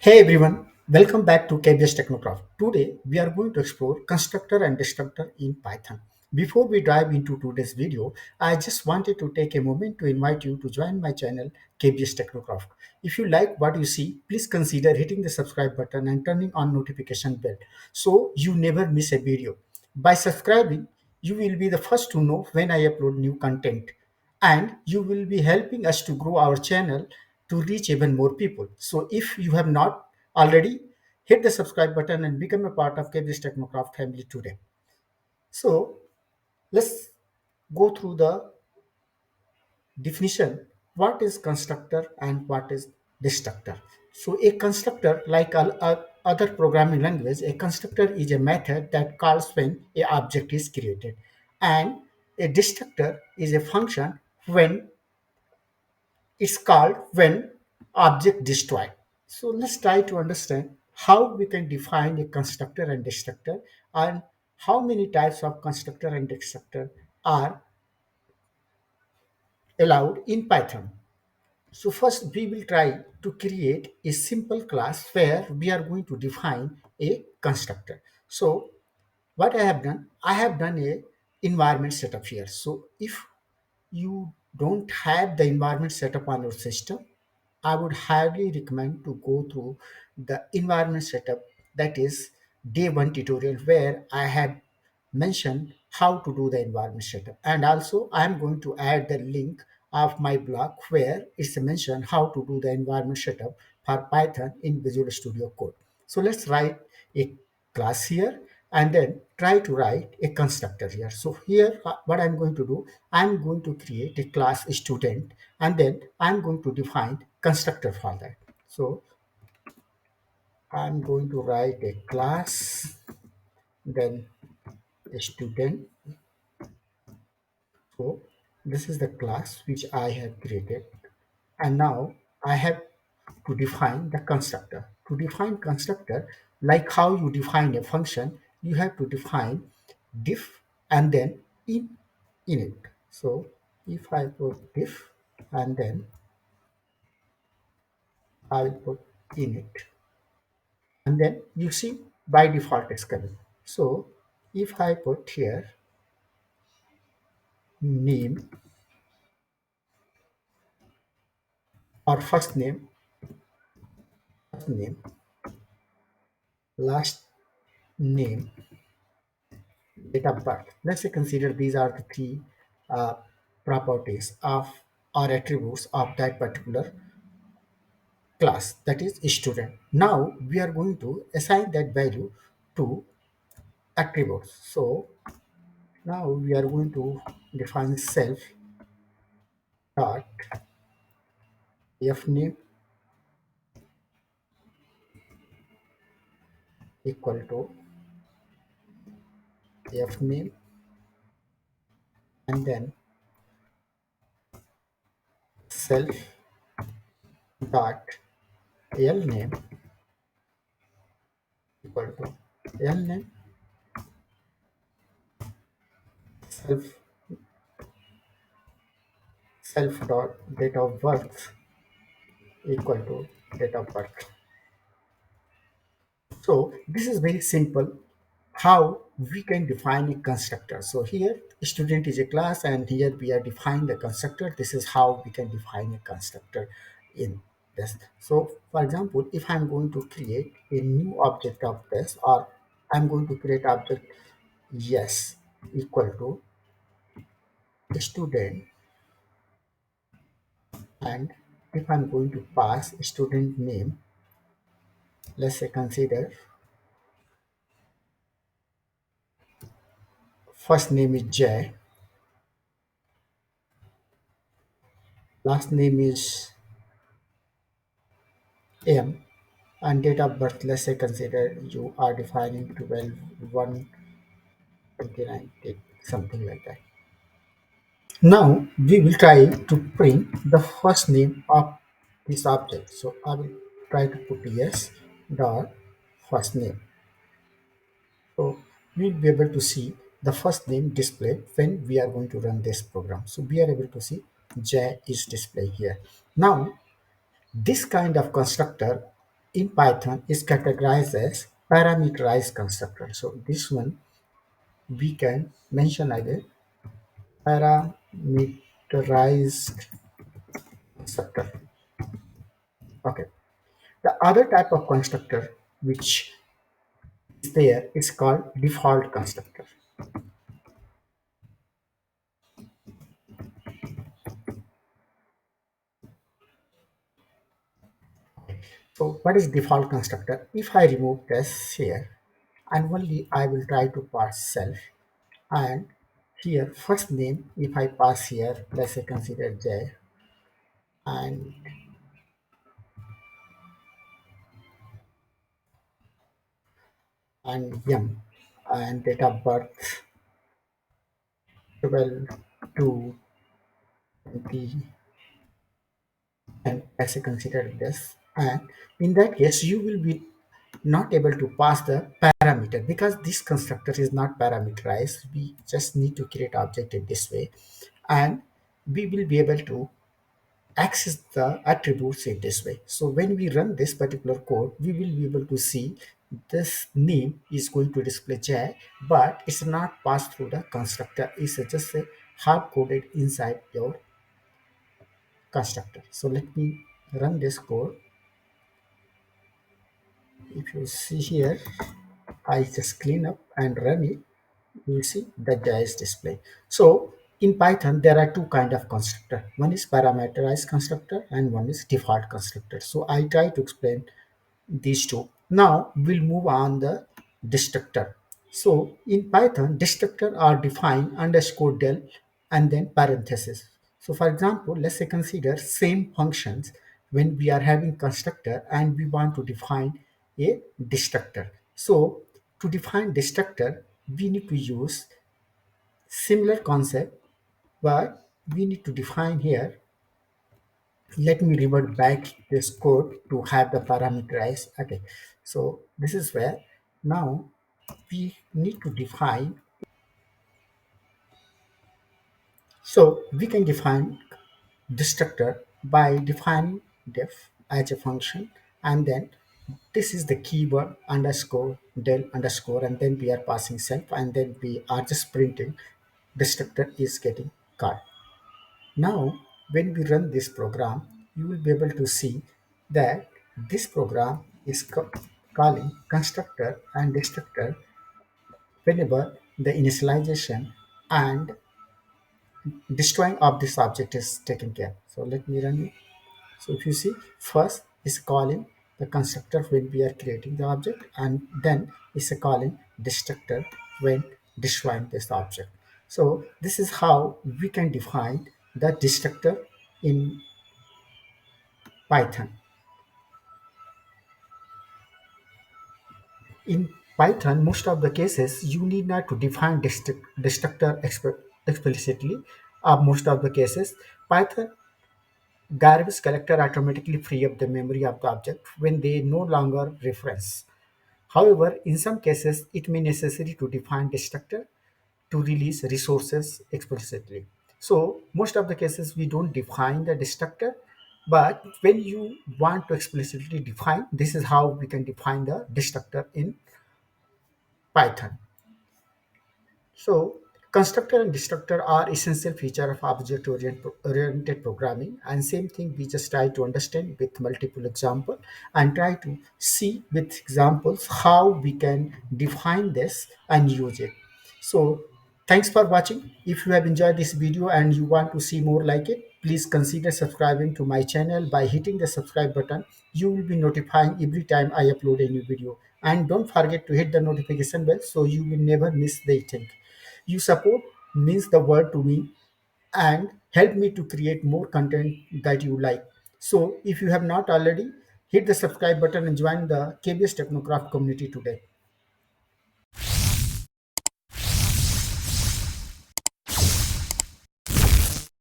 Hey everyone, welcome back to KBS Technocraft. Today we are going to explore constructor and destructor in Python. Before we dive into today's video, I just wanted to take a moment to invite you to join my channel KBS Technocraft. If you like what you see, please consider hitting the subscribe button and turning on notification bell so you never miss a video. By subscribing, you will be the first to know when I upload new content and you will be helping us to grow our channel to reach even more people. So if you have not already, hit the subscribe button and become a part of KBS Technocraft family today. So let's go through the definition. What is constructor and what is destructor? So a constructor, like all other programming language, a constructor is a method that calls when a object is created, and a destructor is a function when it's called when object destroyed. So let's try to understand how we can define a constructor and destructor and how many types of constructor and destructor are allowed in Python. So first we will try to create a simple class where we are going to define a constructor. So what I have done a environment setup here. So if you don't have the environment setup on your system, I would highly recommend to go through the environment setup, that is day one tutorial, where I have mentioned how to do the environment setup. And also I'm going to add the link of my blog where it's mentioned how to do the environment setup for Python in Visual Studio Code. So let's write a class here and then try to write a constructor here. So here what I'm going to do, I'm going to create a class student and then I'm going to define constructor for that. So I'm going to write a class, then a student. So this is the class which I have created, and now I have to define the constructor. To define constructor, like how you define a function, you have to define diff and then init. So if I put diff and then I will put init, and then you see by default it's coming. So if I put here name or first name, last name, date of birth. Let's say consider these are the three uh, properties of or attributes of that particular class, that is student. Now we are going to assign that value to attributes. So now we are going to define self dot f name equal to f name and then self dot l name equal to l name self self dot date of birth equal to date of birth. So this is very simple how we can define a constructor. So here student is a class and here we are defining the constructor. This is how we can define a constructor in this. So for example, if I'm going to create a new object of this, or I'm going to create object yes equal to student, and if I'm going to pass student name, let's say consider first name is J, last name is M, and date of birth, let's say consider you are defining 12 1 29 something like that. Now we will try to print the first name of this object. So I will try to put yes dot first name. So we'll be able to see the first name displayed when we are going to run this program. So we are able to see J is displayed here. Now this kind of constructor in Python is categorized as parameterized constructor. So this one we can mention again, parameterized constructor. Okay. The other type of constructor which is there is called default constructor. So what is default constructor? If I remove this here and only I will try to pass self, and here first name, if I pass here, let's say consider J, and M, and date of birth 12 to 20, and as I consider this, and in that case you will be not able to pass the parameter because this constructor is not parameterized. We just need to create object in this way, and we will be able to access the attributes in this way. So when we run this particular code, we will be able to see this name is going to display J, but it's not passed through the constructor. It's just a hard coded inside your constructor. So let me run this code. If you see here, I just clean up and run it. You will see that J is displayed. So in Python, there are two kind of constructor. One is parameterized constructor and one is default constructor. So I try to explain these two. Now we'll move on the destructor. So in Python, destructor are defined underscore del and then parenthesis. So for example, let's say consider same functions when we are having constructor and we want to define a destructor. So to define destructor, we need to use similar concept, but we need to define here. Let me revert back this code to have the parameterized. Okay, so this is where now we need to define. So we can define destructor by defining def as a function, and then this is the keyword underscore del underscore, and then we are passing self, and then we are just printing destructor is getting called. Now, when we run this program, you will be able to see that this program is calling constructor and destructor whenever the initialization and destroying of this object is taken care. So let me run it. So if you see, first is calling the constructor when we are creating the object, and then is a calling destructor when destroying this object. So this is how we can define the destructor in Python. In Python, most of the cases you need not to define destructor explicitly. Most of the cases, Python garbage collector automatically free up the memory of the object when they no longer reference. However, in some cases, it may necessary to define destructor to release resources explicitly. So most of the cases we don't define the destructor, but when you want to explicitly define, this is how we can define the destructor in Python. So constructor and destructor are essential feature of object-oriented programming, and same thing we just try to understand with multiple example and try to see with examples how we can define this and use it. So thanks for watching. If you have enjoyed this video and you want to see more like it, please consider subscribing to my channel by hitting the subscribe button. You will be notified every time I upload a new video. And don't forget to hit the notification bell so you will never miss the thing. You support means the world to me and help me to create more content that you like. So if you have not already, hit the subscribe button and join the KBS Technocraft community today.